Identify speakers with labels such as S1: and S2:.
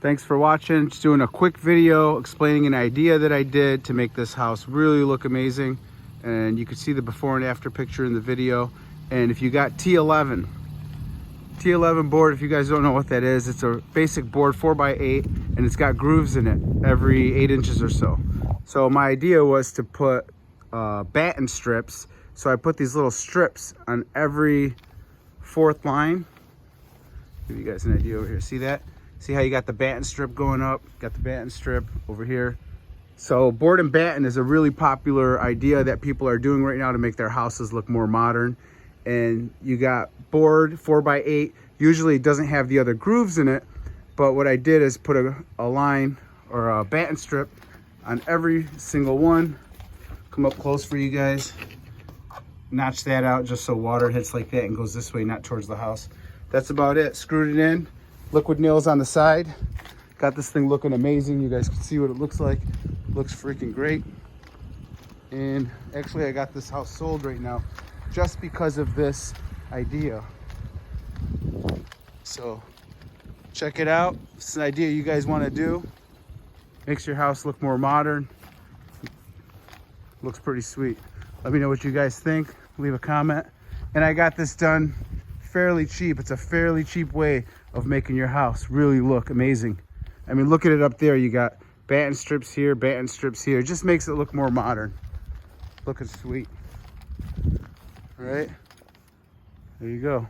S1: Thanks for watching. Just doing a quick video explaining an idea that I did to make this house really look amazing. And you can see the before and after picture in the video. And if you got t11 board, if you guys don't know what that is, it's a basic board 4x8, and it's got grooves in it every 8 inches or so. So my idea was to put batten strips. So I put these little strips on every 4th line. Give you guys an idea over here. See that? See how you got the batten strip going up, got the batten strip over here. So board and batten is a really popular idea that people are doing right now to make their houses look more modern. And you got board 4x8, usually it doesn't have the other grooves in it, but what I did is put a line or a batten strip on every single one. Come up close for you guys. Notch that out just so water hits like that and goes this way, not towards the house. That's about it. Screwed it in. Liquid nails on the side. Got this thing looking amazing. You guys can see what it looks like. Looks freaking great. And actually I got this house sold right now just because of this idea. So check it out. It's an idea you guys want to do. Makes your house look more modern. Looks pretty sweet. Let me know what you guys think. Leave a comment. And I got this done fairly cheap. It's a fairly cheap way of making your house really look amazing. I mean, look at it up there. You got batten strips here, batten strips here. It just makes it look more modern. Looking sweet. All right, there you go.